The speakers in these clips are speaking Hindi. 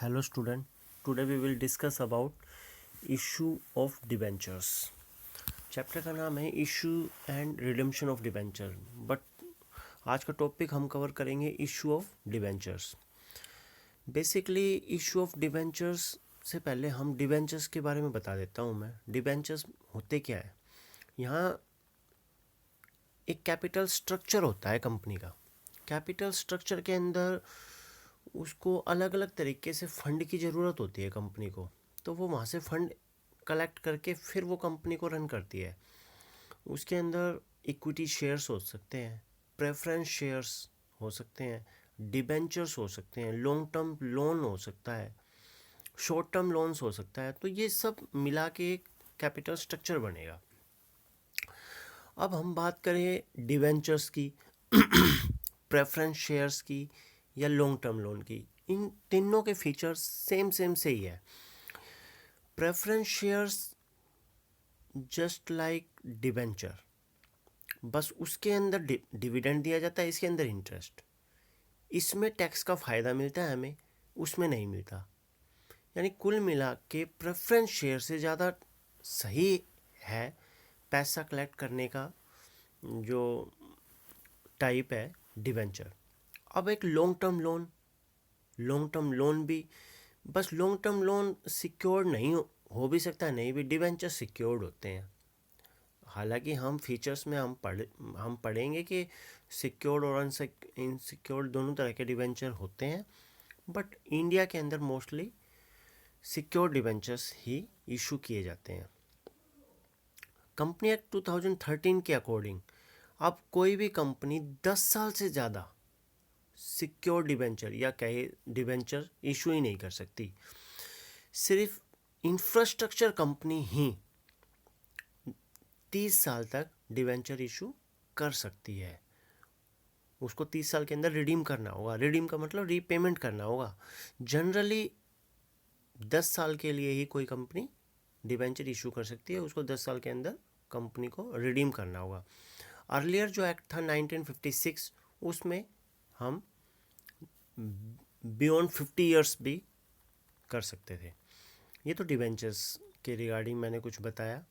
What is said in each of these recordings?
Hello student, today we will discuss about issue of debentures. Chapter का नाम है issue and redemption of debenture, but आज का टॉपिक हम कवर करेंगे issue of debentures. Basically issue of debentures से पहले हम डिबेंचर्स के बारे में बता देता हूँ मैं. डिबेंचर्स होते क्या है? यहाँ एक कैपिटल स्ट्रक्चर होता है कंपनी का. कैपिटल स्ट्रक्चर के अंदर उसको अलग अलग तरीके से फंड की ज़रूरत होती है कंपनी को, तो वो वहाँ से फंड कलेक्ट करके फिर वो कंपनी को रन करती है. उसके अंदर इक्विटी शेयर्स हो सकते हैं, प्रेफरेंस शेयर्स हो सकते हैं, डिबेंचर्स हो सकते हैं, लॉन्ग टर्म लोन हो सकता है, शॉर्ट टर्म लोन्स हो सकता है. तो ये सब मिला के एक कैपिटल स्ट्रक्चर बनेगा. अब हम बात करें डिबेंचर्स की, प्रेफरेंस शेयर्स की या लॉन्ग टर्म लोन की. इन तीनों के फीचर्स सेम से ही है. Preference shares just like debenture, बस उसके अंदर डिविडेंड दिया जाता है, इसके अंदर इंटरेस्ट. इसमें टैक्स का फ़ायदा मिलता है हमें, उसमें नहीं मिलता. यानी कुल मिला के प्रेफरेंस शेयर से ज़्यादा सही है पैसा कलेक्ट करने का जो टाइप है डिबेंचर. अब एक लॉन्ग टर्म लोन भी, बस लॉन्ग टर्म लोन सिक्योर्ड नहीं हो भी सकता है, नहीं भी. डिबेंचर सिक्योर्ड होते हैं. हालांकि हम फीचर्स में हम पढ़ेंगे कि सिक्योर्ड और इनसिक्योर्ड दोनों तरह के डिबेंचर होते हैं, बट इंडिया के अंदर मोस्टली सिक्योर्ड डिबेंचर्स ही इशू किए जाते हैं. कंपनी एक्ट 2013 के अकॉर्डिंग अब कोई भी कंपनी 10 साल से ज़्यादा सिक्योर डिबेंचर या कहे डिबेंचर इशू ही नहीं कर सकती. सिर्फ इंफ्रास्ट्रक्चर कंपनी ही 30 साल तक डिबेंचर इशू कर सकती है. उसको 30 साल के अंदर रिडीम करना होगा. रिडीम का मतलब रीपेमेंट करना होगा. जनरली 10 साल के लिए ही कोई कंपनी डिबेंचर इशू कर सकती है. उसको 10 साल के अंदर कंपनी को रिडीम करना होगा. अर्लियर जो एक्ट था 1956, उसमें हम बियॉन्ड 50 ईयर्स भी कर सकते थे. ये तो डिबेंचर्स के रिगार्डिंग मैंने कुछ बताया.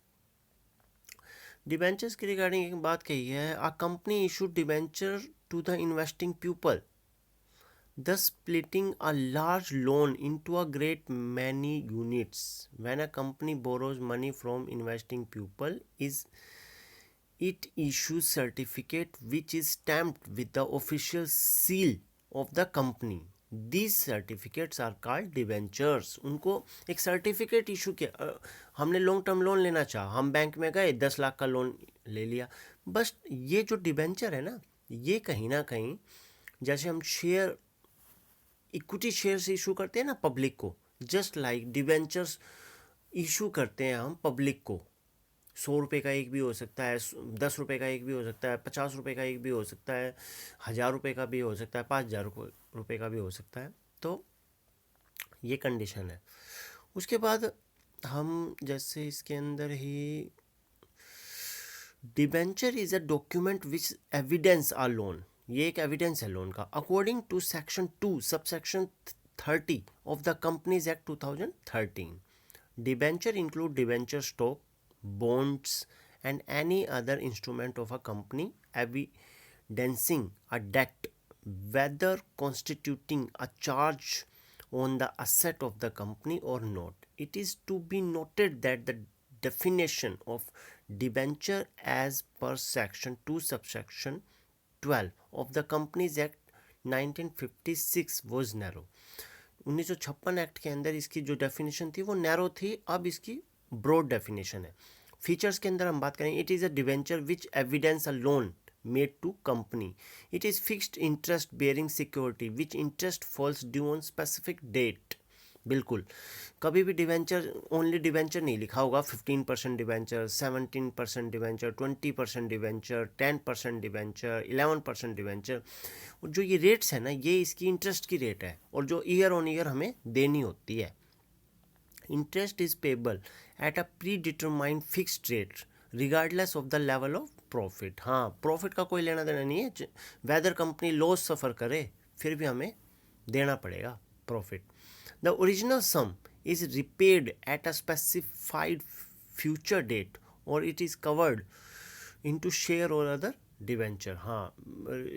डिबेंचर्स के रिगार्डिंग एक बात कही है, a company issued debenture to the investing people, thus splitting a large loan into a great many units. When a company borrows money from investing people, it issues certificate which is stamped with the official seal of the company. These certificates are called debentures. उनको एक सर्टिफिकेट इशू किया. हमने लॉन्ग टर्म लोन लेना चाहा, हम बैंक में गए, 10 लाख का लोन ले लिया. बस ये जो डिबेंचर है ना, ये कहीं ना कहीं जैसे हम शेयर इक्विटी शेयर्स इशू करते हैं ना पब्लिक को, जस्ट लाइक डिबेंचर्स इशू करते हैं हम पब्लिक को. 100 रुपये का एक भी हो सकता है, 10 रुपये का एक भी हो सकता है, 50 रुपये का एक भी हो सकता है, 1000 रुपये का भी हो सकता है, 5000 रुपये का भी हो सकता है. तो ये कंडीशन है. उसके बाद हम जैसे इसके अंदर ही debenture is a document which evidence a loan. ये एक एविडेंस है लोन का. According to section 2 subsection 30 of the companies act 2013, debenture include debenture stock, bonds and any other instrument of a company evidencing a debt, whether constituting a charge on the asset of the company or not. It is to be noted that the definition of debenture as per section 2 subsection 12 of the Companies Act 1956 was narrow. 1956 act के अंदर इसकी जो डेफिनेशन थी वो नैरो थी, अब इसकी ब्रॉड डेफिनेशन है. फीचर्स के अंदर हम बात करें, it is a debenture which evidence a loan made to company. It is fixed interest bearing security which interest falls due on specific date. बिल्कुल कभी भी डिबेंचर ओनली डिबेंचर नहीं लिखा होगा. 15% debenture, 17% debenture, 20% debenture, 10% debenture, 11% debenture. जो ये रेट्स है ना, ये इसकी इंटरेस्ट की रेट है और जो ईयर ऑन ईयर हमें देनी होती है. Interest is payable eight a predetermined fixed rate regardless of the level of profit. हाँ, प्रॉफिट का कोई लेना देना नहीं है. वेदर कंपनी लॉस सफ़र करे फिर भी हमें देना पड़ेगा profit. The original sum is repaid at a specified future date or it is covered into share or other debenture. हाँ,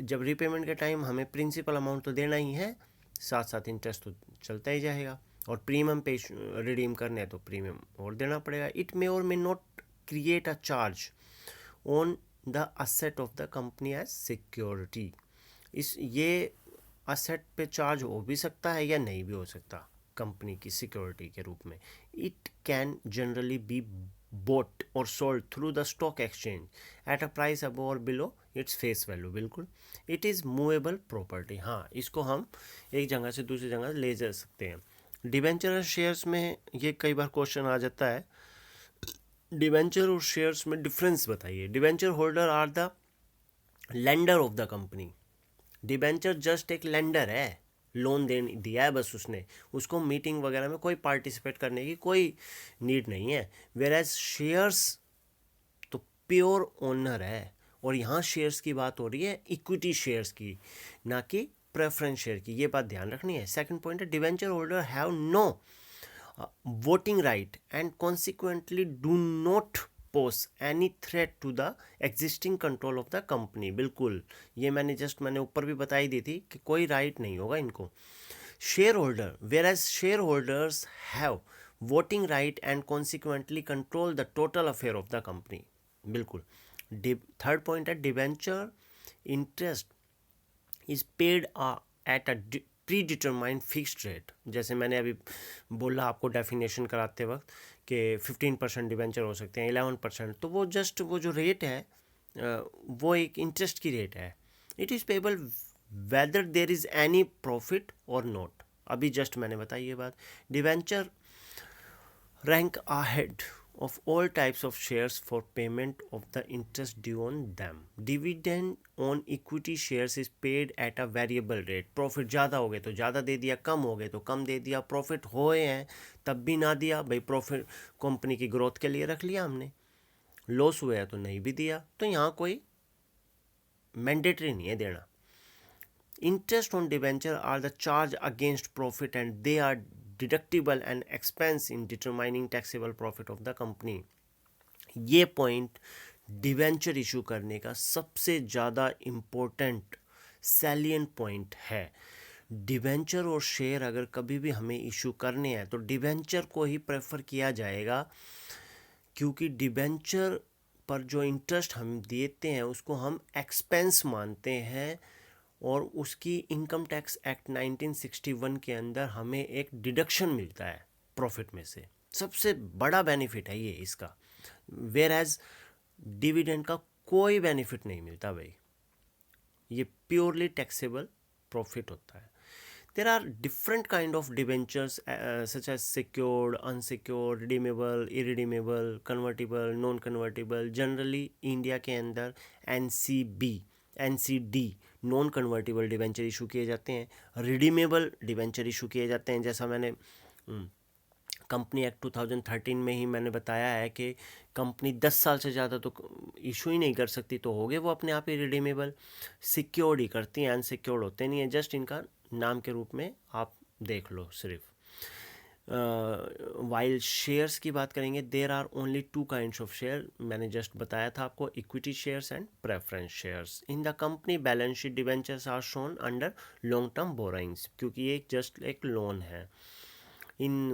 जब रीपेमेंट के टाइम हमें प्रिंसिपल अमाउंट तो देना ही है, साथ साथ इंटरेस्ट तो चलता ही जाएगा, और प्रीमियम पे रिडीम करने हैं तो प्रीमियम और देना पड़ेगा. It may or may not create a charge on the asset of the company as security. ये असेट पे चार्ज हो भी सकता है या नहीं भी हो सकता कंपनी की सिक्योरिटी के रूप में. It can generally be bought or sold through the stock exchange at a price above or below its face value. बिल्कुल. It is movable property. हाँ, इसको हम एक जगह से दूसरी जगह ले जा सकते हैं. डिवेंचर और शेयर्स में ये कई बार क्वेश्चन आ जाता है, डिवेंचर और शेयर्स में डिफरेंस बताइए. Debenture holder are the lender of the company. Debenture just एक लेंडर है, लोन दे दिया है बस उसने, उसको मीटिंग वगैरह में कोई पार्टिसिपेट करने की कोई नीड नहीं है. वेयर एज शेयर्स तो प्योर ओनर है, और यहाँ शेयर्स की बात हो रही है इक्विटी शेयर्स की, ना कि प्रेफरेंस शेयर की. ये बात ध्यान रखनी है. सेकंड पॉइंट है debenture holder have no voting right and consequently do not pose any threat to the existing control of the company. बिल्कुल, ये मैंने ऊपर भी बताई दी थी कि कोई राइट नहीं होगा इनको. Share holder, where as share holders have voting right and consequently control the total affair of the company. बिल्कुल. थर्ड पॉइंट है debenture interest is paid at a predetermined fixed rate. जैसे मैंने अभी बोला आपको डेफिनेशन कराते वक्त कि 15% डिवेंचर हो सकते हैं, 11%, तो वो जस्ट वो जो रेट है वो एक इंटरेस्ट की रेट है. It is payable whether there is any profit और नॉट. अभी जस्ट मैंने बताई ये बात. Debenture rank ahead of all types of shares for payment of the interest due on them. Dividend on equity shares is paid at a variable rate. Profit ज़्यादा हो गए तो ज़्यादा दे दिया, कम हो गए तो कम दे दिया. प्रॉफिट होए हैं तब भी ना दिया, भाई प्रॉफिट कंपनी की ग्रोथ के लिए रख लिया हमने. लॉस हुआ है तो नहीं भी दिया. तो यहाँ कोई मैंडेटरी नहीं है देना. Interest on debenture are the charge against profit and they are deductible and expense in determining taxable profit of the company. ये पॉइंट डिवेंचर इशू करने का सबसे ज़्यादा इम्पोर्टेंट सैलियंट पॉइंट है. डिवेंचर और शेयर अगर कभी भी हमें इशू करने हैं तो डिवेंचर को ही प्रेफर किया जाएगा, क्योंकि डिवेंचर पर जो इंटरेस्ट हम देते हैं उसको हम एक्सपेंस मानते हैं, और उसकी इनकम टैक्स एक्ट 1961 के अंदर हमें एक डिडक्शन मिलता है प्रॉफिट में से. सबसे बड़ा बेनिफिट है ये इसका. वेयर एज डिविडेंड का कोई बेनिफिट नहीं मिलता भाई, ये प्योरली टैक्सेबल प्रॉफिट होता है. There are different kind of debentures such as secured, unsecured, redeemable, irredeemable, convertible, non convertible. Generally India के अंदर NCD non convertible debenture issue किए जाते हैं, रिडीमेबल डिवेंचर इशू किए जाते हैं. जैसा मैंने कंपनी एक्ट 2013 में ही मैंने बताया है कि कंपनी 10 साल से ज़्यादा तो इशू ही नहीं कर सकती, तो हो गए वो अपने आप ही रिडीमेबल. सिक्योर्ड ही करती हैं, अनसिक्योर्ड होते नहीं है, जस्ट इनका नाम के रूप में आप देख लो सिर्फ. वाइल शेयर्स की बात करेंगे, there are only 2 kinds of share. मैंने जस्ट बताया था आपको, equity shares and preference shares. In the company balance sheet debentures are shown under long term borrowings, क्योंकि ये जस्ट एक लोन है.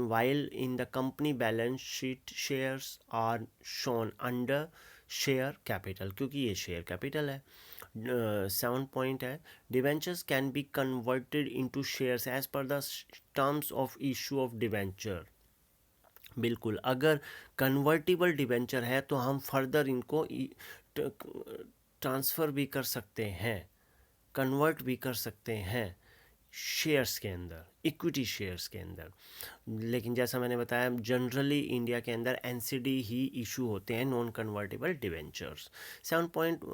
while in the company balance sheet shares are shown under share capital, क्योंकि ये शेयर कैपिटल है. 7 पॉइंट है, debentures can be converted into shares as per the terms of issue of debenture. बिल्कुल, अगर कन्वर्टिबल डिवेंचर है तो हम फर्दर इनको ट्रांसफ़र भी कर सकते हैं, कन्वर्ट भी कर सकते हैं शेयर्स के अंदर, इक्विटी शेयर्स के अंदर. लेकिन जैसा मैंने बताया जनरली इंडिया के अंदर NCD ही इशू होते हैं, नॉन कन्वर्टेबल डिवेंचर्स. 7 पॉइंट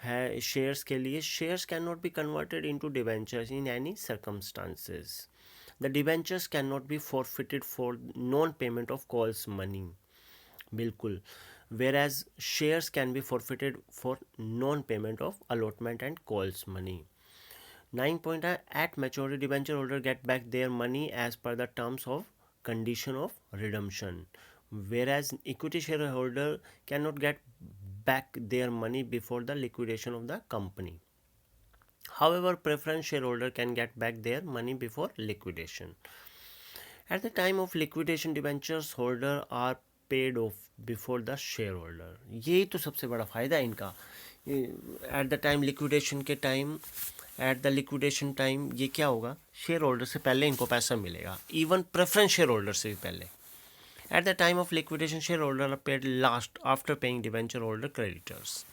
है शेयर्स के लिए, shares can not be converted into debentures in any circumstances. The debentures can not be forfeited for non payment of calls money. बिल्कुल. whereas shares can be forfeited for non payment of allotment and calls money. 9 point है, at maturity debenture holder get back their money as per the terms of condition of redemption, whereas equity shareholder cannot get back their money before the liquidation of the company. However, preference shareholder can get back their money before liquidation. At the time of liquidation, debentures holder are paid off before the shareholder. यही तो सबसे बड़ा फ़ायदा है इनका. एट द टाइम लिक्विडेशन के time, at the liquidation time ये क्या होगा, शेयर होल्डर से पहले इनको पैसा मिलेगा, इवन प्रेफरेंस शेयर होल्डर से भी पहले. At the time of liquidation share holder are paid last after paying debenture holder creditors.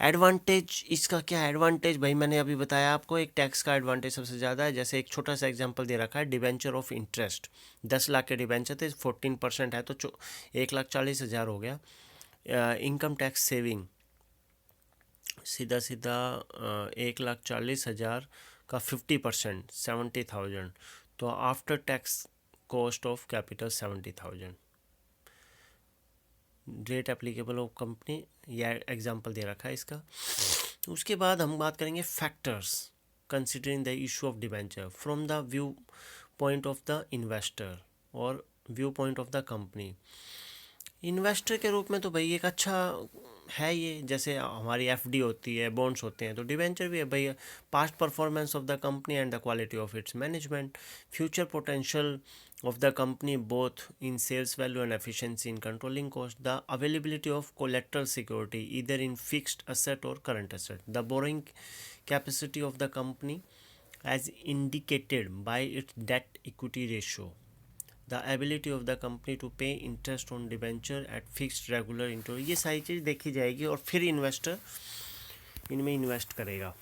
Advantage इसका क्या है, एडवांटेज भाई मैंने अभी बताया आपको, एक टैक्स का एडवांटेज सबसे ज़्यादा है. जैसे एक छोटा सा एग्जांपल दे रखा है, डिबेंचर ऑफ इंटरेस्ट 10 लाख के डिबेंचर थे, 14% है तो 1,40,000 हो गया. इनकम टैक्स सेविंग सीधा 1,40,000 का 50% 70,000, तो after tax cost of capital 70,000. Rate applicable of company, यह एग्जांपल दे रखा है इसका. उसके बाद हम बात करेंगे factors considering the issue of debenture from the view point of the investor और view point of the company. Investor के रूप में तो भाई एक अच्छा है ये, जैसे हमारी एफडी होती है, बॉन्ड्स होते हैं, तो डिबेंचर भी है भाई. Past performance of the company and the quality of its management, future potential of the company both in sales value and efficiency in controlling cost, the availability of collateral security either in fixed asset or current asset, the borrowing capacity of the company as indicated by its debt equity ratio, the ability of the company to pay interest on debenture at fixed regular interval. ये सारी चीज़ देखी जाएगी और फिर इन्वेस्टर इनमें इन्वेस्ट करेगा.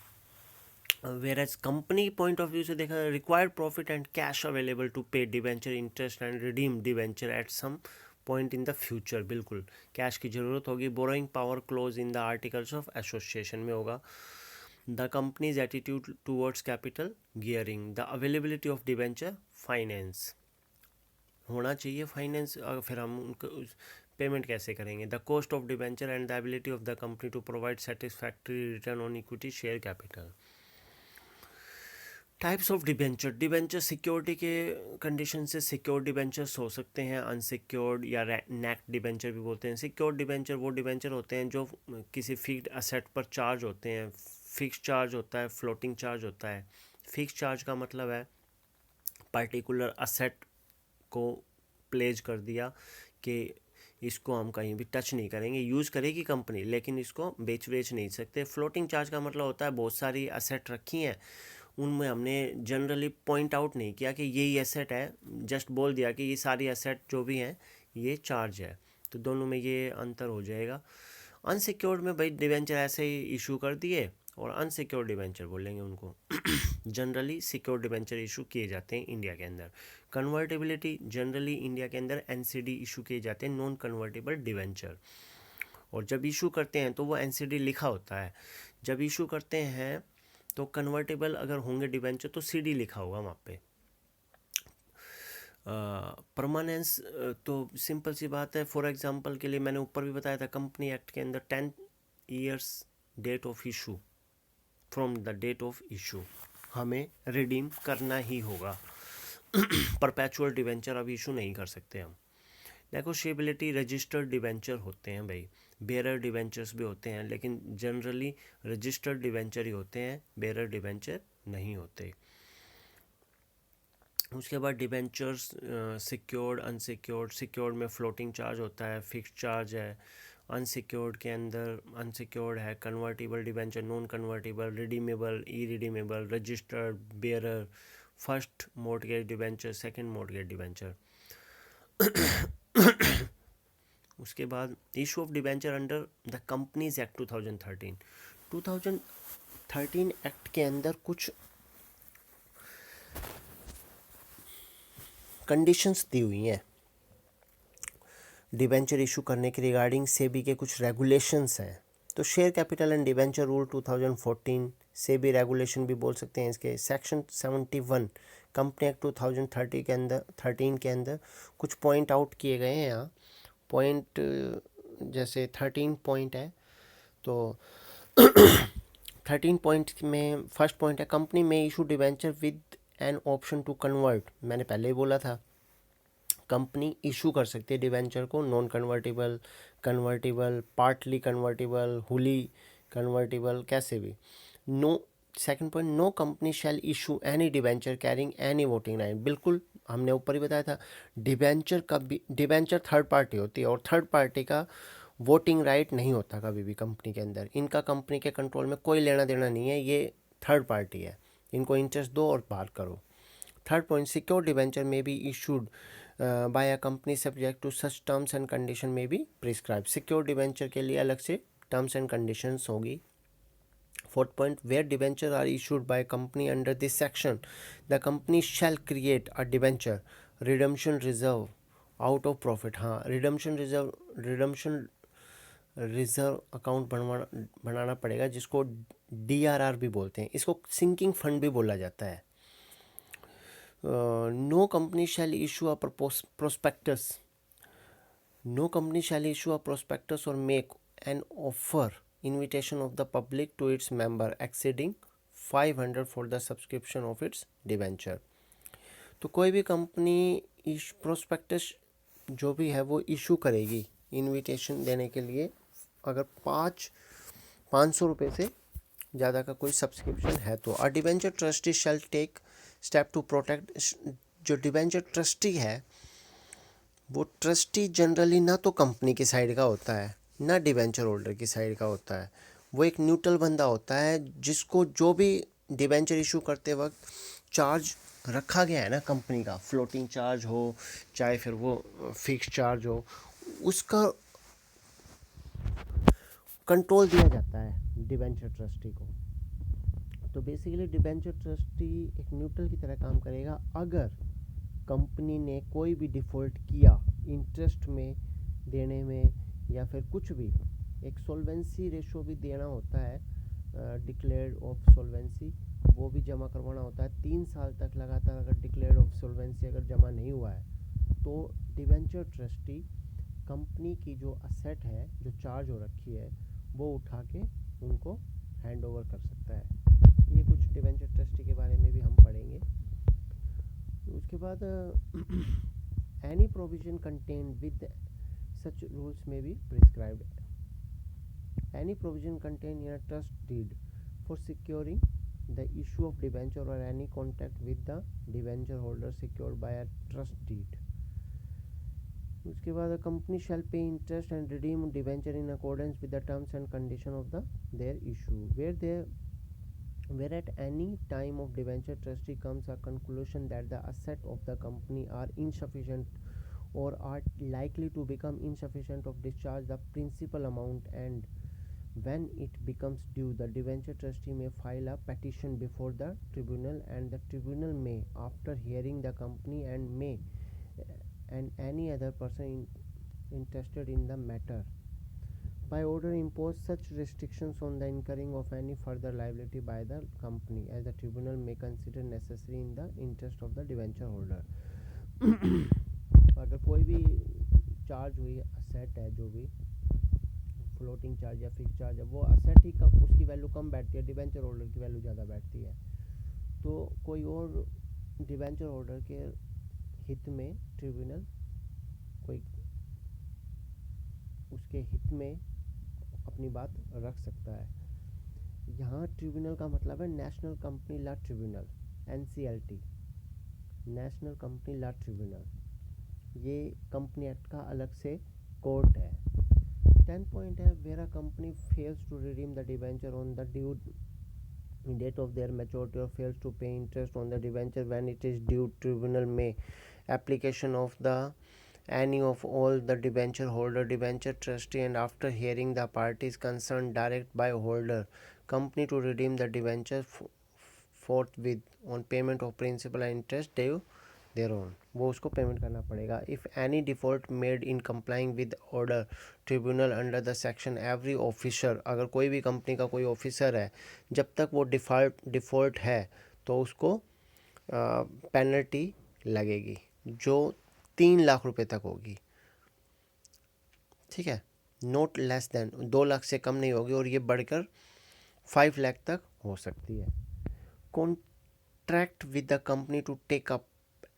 Whereas company point of view से देखा, required profit and cash available to pay debenture interest and redeem debenture at some point in the future. बिल्कुल कैश की ज़रूरत होगी. Borrowing power clause in the articles of association में होगा. The company's attitude towards capital gearing, the availability of debenture finance होना चाहिए, फाइनेंस. फिर हम उनको पेमेंट कैसे करेंगे. The cost of debenture and the ability of the company to provide satisfactory return on equity share capital. Types of debenture, debenture security के कंडीशन से सिक्योर्ड डिबेंचर्स हो सकते हैं, अनसिक्योर्ड या नेक्ड डिबेंचर भी बोलते हैं. सिक्योर्ड डिबेंचर वो डिबेंचर होते हैं जो किसी फिक्स्ड असेट पर चार्ज होते हैं. फिक्स्ड चार्ज होता है, फ्लोटिंग चार्ज होता है. फिक्स्ड चार्ज का मतलब है पर्टिकुलर असेट को प्लेज कर दिया कि इसको हम कहीं भी टच नहीं करेंगे, यूज़ करेगी कंपनी लेकिन इसको बेच नहीं सकते. फ्लोटिंग चार्ज का मतलब होता है बहुत सारी असेट रखी हैं, उनमें हमने जनरली पॉइंट आउट नहीं किया कि यही एसेट है, जस्ट बोल दिया कि ये सारी एसेट जो भी हैं ये चार्ज है. तो दोनों में ये अंतर हो जाएगा. अनसिक्योर्ड में भाई डिवेंचर ऐसे ही इशू कर दिए और अनसिक्योर्ड डिवेंचर बोलेंगे उनको. जनरली सिक्योर्ड डिवेंचर इशू किए जाते हैं इंडिया के अंदर. कन्वर्टेबिलिटी जनरली इंडिया के अंदर एनसीडी इशू किए जाते हैं, नॉन कन्वर्टेबल डिवेंचर. और जब इशू करते हैं तो वो एनसीडी लिखा होता है. जब इशू करते हैं तो कन्वर्टेबल अगर होंगे डिबेंचर तो सीडी लिखा होगा वहाँ पे. परमानेंस तो सिंपल सी बात है. फॉर एग्जांपल के लिए मैंने ऊपर भी बताया था, कंपनी एक्ट के अंदर 10 years date of issue, from the date of issue हमें रिडीम करना ही होगा. परपेचुअल डिबेंचर अब इशू नहीं कर सकते हम. नेगोशिएबिलिटी, रजिस्टर्ड डिबेंचर होते हैं भाई, बेरर डिबेंचर्स भी होते हैं, लेकिन जनरली रजिस्टर्ड डिबेंचर ही होते हैं, बेरर डिबेंचर नहीं होते. उसके बाद डिबेंचर्स सिक्योर्ड, अनसिक्योर्ड. सिक्योर्ड में फ्लोटिंग चार्ज होता है, फिक्स्ड चार्ज है. अनसिक्योर्ड के अंदर अनसिक्योर्ड है convertible debenture, non convertible, redeemable, irredeemable, registered, bearer, first mortgage debenture, second mortgage debenture. उसके बाद issue of debenture under the companies act 2013 act के अंदर कुछ कंडीशंस दी हुई हैं डिबेंचर इशू करने के रिगार्डिंग. सेबी के कुछ रेगुलेशंस हैं. तो share capital and debenture rule 2014, SEBI regulation भी बोल सकते हैं इसके. सेक्शन 71 कंपनी एक्ट 2013 के अंदर कुछ पॉइंट आउट किए गए हैं. यहाँ पॉइंट जैसे 13 पॉइंट है, तो 13 पॉइंट में फर्स्ट पॉइंट है company may issue debenture with an option to convert. मैंने पहले ही बोला था कंपनी इशू कर सकती है डिवेंचर को, non convertible, convertible, partly convertible, wholly convertible, कैसे भी। No, second point, no company shall issue any debenture carrying any voting right. बिल्कुल हमने ऊपर ही बताया था डिवेंचर कभी, डिवेंचर थर्ड पार्टी होती है और थर्ड पार्टी का वोटिंग राइट नहीं होता कभी भी कंपनी के अंदर। इनका कंपनी के कंट्रोल में कोई लेना देना नहीं है, ये थर्ड पार्टी है, इनको इंटरेस्ट दो और बाहर करो। Third point, secure debenture may be issued by a company subject to such terms and condition may be prescribe. Secure debenture के लिए अलग से टर्म्स एंड कंडीशंस होगी। Fourth point, where debenture are issued by company under this section the company shall create a debenture redemption reserve out of profit. हाँ, रिडम्पशन रिजर्व अकाउंट बनाना पड़ेगा, जिसको DRR भी बोलते हैं, इसको सिंकिंग फंड भी बोला जाता है। No company shall issue a prospectus, no company shall issue a prospectus और make an offer invitation of the public to its member exceeding 500 for the subscription of its debenture। तो कोई भी कंपनी इस प्रोस्पेक्टस जो भी है वो इशू करेगी इनविटेशन देने के लिए अगर 500 रुपये से ज़्यादा का कोई सब्सक्रिप्शन है तो। A debenture trustee shall take step to protect. जो डिवेंचर ट्रस्टी है वो ट्रस्टी जनरली ना तो कंपनी की साइड का होता है ना डिवेंचर होल्डर की साइड का होता है, वो एक न्यूट्रल बंदा होता है जिसको जो भी डिवेंचर इशू करते वक्त चार्ज रखा गया है ना कंपनी का, फ्लोटिंग चार्ज हो चाहे फिर वो फिक्स चार्ज हो, उसका कंट्रोल दिया जाता है डिवेंचर ट्रस्टी को। तो बेसिकली डिवेंचर ट्रस्टी एक न्यूट्रल की तरह काम करेगा। अगर कंपनी ने कोई भी डिफ़ॉल्ट किया इंटरेस्ट में देने में या फिर कुछ भी, एक सोल्वेंसी रेशो भी देना होता है, डिक्लेयर्ड ऑफ सोल्वेंसी वो भी जमा करवाना होता है 3 साल तक लगातार। अगर डिक्लेयर्ड ऑफ सोल्वेंसी अगर जमा नहीं हुआ है तो डिवेंचर ट्रस्टी कंपनी की जो असेट है जो चार्ज हो रखी है वो उठा के उनको हैंड ओवर कर सकता है। ये कुछ डिवेंचर ट्रस्टी के बारे में भी हम पढ़ेंगे। उसके बाद any provision contain with such rules may be prescribed. Any provision contained in a trust deed for securing the issue of debenture or any contact with the debenture holder secured by a trust deed. उसके बाद company shall pay interest and redeem debenture in accordance with the terms and condition of their issue. Where at any time of debenture trustee comes a conclusion that the asset of the company are insufficient or are likely to become insufficient of discharge the principal amount, and when it becomes due the debenture trustee may file a petition before the tribunal, and the tribunal may, after hearing the company and any other person interested in the matter, by order impose such restrictions on the incurring of any further liability by the company as the tribunal may consider necessary in the interest of the debenture holder। अगर कोई भी चार्ज हुई असेट है, जो भी फ्लोटिंग चार्ज या फिक्स चार्ज है, वो असेट ही कम, उसकी वैल्यू कम बैठती है, डिवेंचर होल्डर की वैल्यू ज़्यादा बैठती है, तो कोई और डिवेंचर होल्डर के हित में ट्रिब्यूनल कोई उसके हित में अपनी बात रख सकता है। यहाँ ट्रिब्यूनल का मतलब है national company law tribunal, NCLT, national company law tribunal. ये कंपनी एक्ट का अलग से कोर्ट है। 10th पॉइंट है where a company fails to redeem the debenture on the due date of their maturity और fails to pay interest on the debenture when it is due, tribunal में application of the any of all the debenture holder, debenture trustee, and after hearing the parties concerned direct by holder company to redeem the debenture forthwith on payment of principal and interest due thereon, वो उसको पेमेंट करना पड़ेगा। If any default made in complying with order tribunal under the section, every officer, अगर कोई भी कंपनी का कोई ऑफिसर है जब तक वो डिफ़ॉल्ट है तो उसको पेनल्टी लगेगी जो 3 लाख रुपए तक होगी, ठीक है, नोट लेस देन 2 लाख से कम नहीं होगी, और ये बढ़कर 5 लाख तक हो सकती है। Contract with the company to take up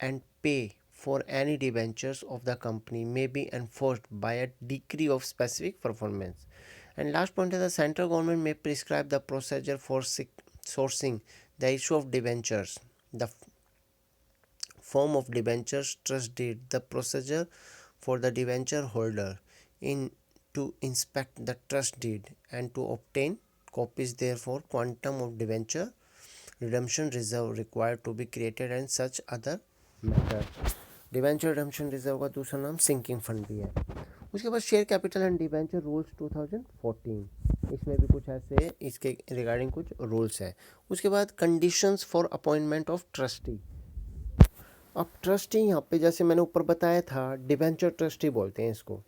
and pay for any debentures of the company may be enforced by a decree of specific performance. And last point is the central government may prescribe the procedure for sourcing the issue of debentures, the form of debentures, trust deed, the procedure for the debenture holder in to inspect the trust deed and to obtain copies, therefore quantum of debenture redemption reserve required to be created and such other methods. Debenture redemption reserve का दूसरा नाम सिंकिंग फंड भी है। उसके बाद share capital and debenture rules 2014, इसमें भी कुछ ऐसे इसके रिगार्डिंग कुछ रूल्स है। उसके बाद conditions for appointment of trustee. अब ट्रस्टी यहाँ पे जैसे मैंने ऊपर बताया था डिवेंचर ट्रस्टी बोलते हैं इसको।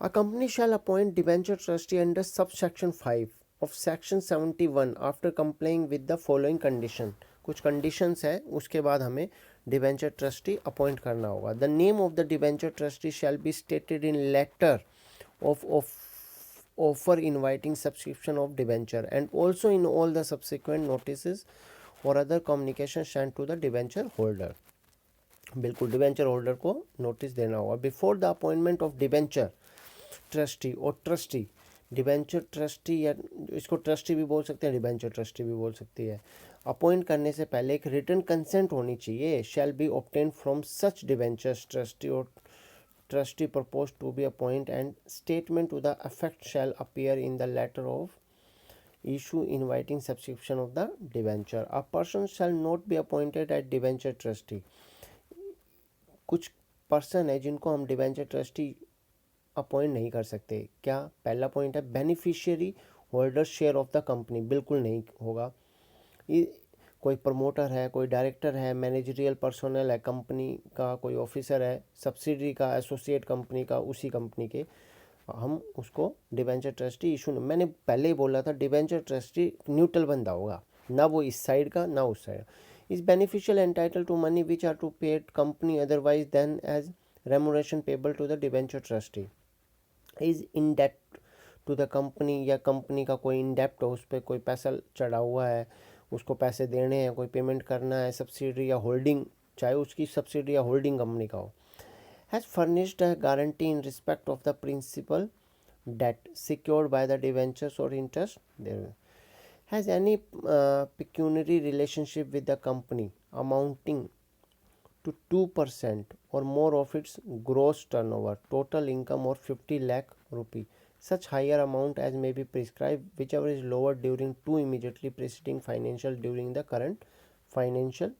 A company shall appoint debenture trustee under sub section 5 of section 71 after complying with the following condition। कुछ conditions है, उसके बाद हमें डिवेंचर ट्रस्टी अपॉइंट करना होगा। The name of the debenture trustee shall be stated in letter of offer inviting subscription of debenture and also in all the subsequent notices or other communication sent to the debenture holder। बिल्कुल डिवेंचर होल्डर को नोटिस देना होगा। Before the appointment of debenture trustee और ट्रस्टी, डिवेंचर ट्रस्टी या इसको ट्रस्टी भी बोल सकते हैं, डिवेंचर ट्रस्टी भी बोल सकती है। अपॉइंट करने से पहले एक रिटन कंसेंट होनी चाहिए। Shall be obtain from such debentures trustee और trustee propose to be appoint and statement to the effect shall appear in the letter of issue inviting subscription of the debenture। A person shall not be appointed as debenture trustee। कुछ पर्सन है जिनको हम डिवेंचर ट्रस्टी अपॉइंट नहीं कर सकते। क्या? पहला पॉइंट है beneficiary holder share of the company, बिल्कुल नहीं होगा। ये कोई प्रमोटर है, कोई डायरेक्टर है, मैनेजरियल पर्सनल है कंपनी का, कोई ऑफिसर है सब्सिडरी का, एसोसिएट कंपनी का, उसी कंपनी के, हम उसको डिवेंचर ट्रस्टी इशू नहीं। मैंने पहले ही बोला था डिवेंचर ट्रस्टी न्यूट्रल बंदा होगा, ना वो इस साइड का ना उस side. Is beneficial entitle to money which are to paid company otherwise than as remuneration payable to the debenture trustee. Is in डेप्ट टू द कंपनी, या कंपनी का कोई इन डेप्ट हो, उस पर कोई पैसा चढ़ा हुआ है, उसको पैसे देने हैं, कोई पेमेंट करना है, सब्सिडी या होल्डिंग, चाहे उसकी सब्सिडी या होल्डिंग कंपनी का हो। Has furnished a guarantee in respect of the principal debt secured by the debentures और interest there. Has any pecuniary relationship with the company amounting to 2% or more of its gross turnover, total income or 50 lakh rupee, such higher amount as may be prescribed, whichever is lower during 2 immediately preceding financial during the current financial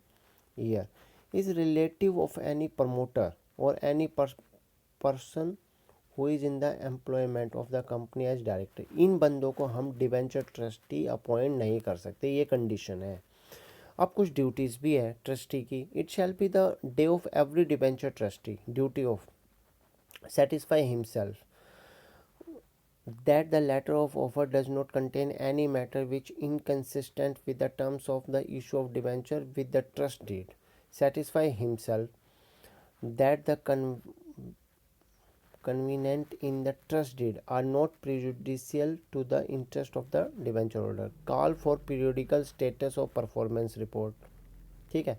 year, is relative of any promoter or any person who is in the employment of the company as director। इन बंदों को हम डिवेंचर ट्रस्टी अपॉइंट नहीं कर सकते, ये कंडीशन है। अब कुछ ड्यूटीज़ भी है ट्रस्टी की। It shall be the day of every debenture trustee duty of satisfy himself that the letter of offer does not contain any matter which inconsistent with the terms of the issue of debenture with the trust deed। satisfy himself that the convenient in the trust deed are not prejudicial to the interest of the debenture holder। call for periodical status of performance report। ठीक है,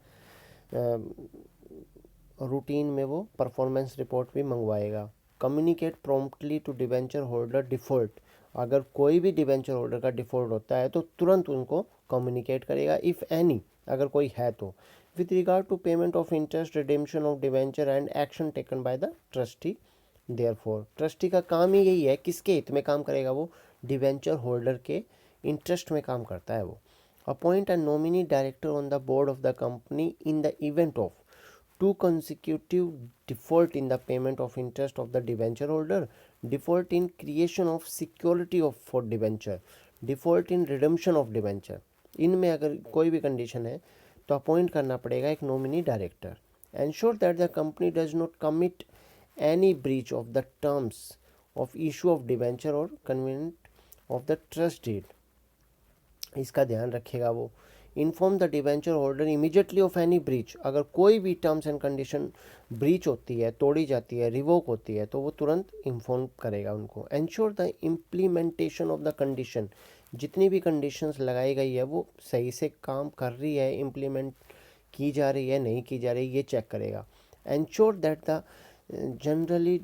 रूटीन में वो परफॉर्मेंस रिपोर्ट भी मंगवाएगा। Communicate promptly to debenture holder default, अगर कोई भी डिवेंचर होल्डर का डिफ़ॉल्ट होता है तो तुरंत उनको कम्युनिकेट करेगा, इफ़ एनी, अगर कोई है तो। With regard to payment of interest, redemption of debenture and action taken by the trustee. Therefore trustee का काम ही यही है, किसके हित में काम करेगा वो? डिवेंचर होल्डर के इंटरेस्ट में काम करता है वो। Appoint a nominee director on the board of the company in the event of 2 consecutive default in the payment of interest of the debenture holder, default in creation of security of for debenture, default in redemption of debenture। इनमें अगर कोई भी कंडीशन है तो अपॉइंट करना पड़ेगा एक nominee director. Ensure that the company does not commit any breach of the terms of issue of debenture और covenant of the trust deed, इसका ध्यान रखेगा वो। Inform the debenture holder immediately of any breach. अगर कोई भी टर्म्स एंड कंडीशन ब्रीच होती है, तोड़ी जाती है, रिवोक होती है, तो वो तुरंत इन्फॉर्म करेगा उनको। Ensure the implementation of the condition, जितनी भी कंडीशंस लगाई गई है वो सही से काम कर रही है, इम्प्लीमेंट की जा रही है, नहीं की जा रही, ये चेक करेगा। एंश्योर दैट द जनरली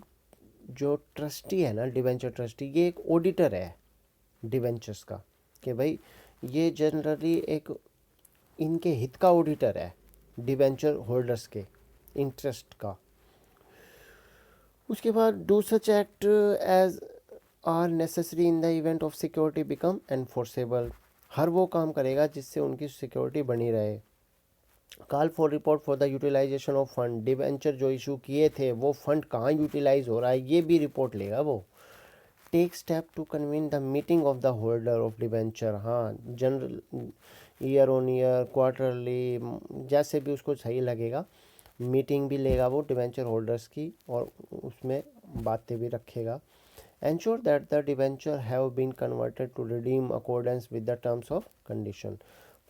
जो ट्रस्टी है ना, डिवेंचर ट्रस्टी, ये एक ऑडिटर है डिवेंचर्स का, कि भाई ये जनरली एक इनके हित का ऑडिटर है, डिवेंचर होल्डर्स के इंटरेस्ट का। उसके बाद do such act as are necessary in the event of security become enforceable. हर वो काम करेगा जिससे उनकी सिक्योरिटी बनी रहे। Call for report for the utilisation of fund, debenture जो इशू किए थे वो फंड कहाँ यूटिलाइज हो रहा है ये भी रिपोर्ट लेगा वो। Take step to convene the meeting of the holder of debenture, हाँ general year on year, quarterly, जैसे भी उसको सही लगेगा, मीटिंग भी लेगा वो डिवेंचर होल्डर्स की और उसमें बातें भी रखेगा। Ensure that the debenture have been converted to redeem accordance with the terms of condition.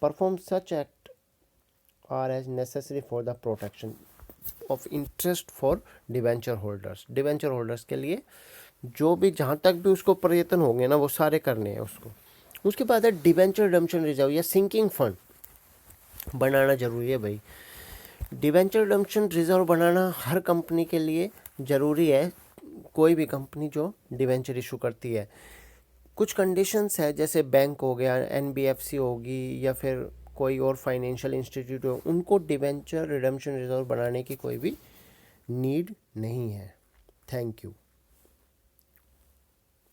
Perform such act are as necessary for the protection of interest for debenture holders. Debenture holders के लिए जो भी जहाँ तक भी उसको प्रयत्न होंगे ना वो सारे करने हैं उसको। उसके बाद है डिवेंचर रिडम्पशन रिजर्व या सिंकिंग फंड बनाना जरूरी है भाई। डिवेंचर रिडम्पशन रिजर्व बनाना हर कंपनी के लिए ज़रूरी है, कोई भी कंपनी जो डिवेंचर इशू करती है। कुछ कंडीशंस है, जैसे बैंक हो गया, एनबीएफसी होगी या फिर कोई और फाइनेंशियल इंस्टीट्यूट हो, उनको डिवेंचर रिडम्पशन रिजर्व बनाने की कोई भी नीड नहीं है। Thank you.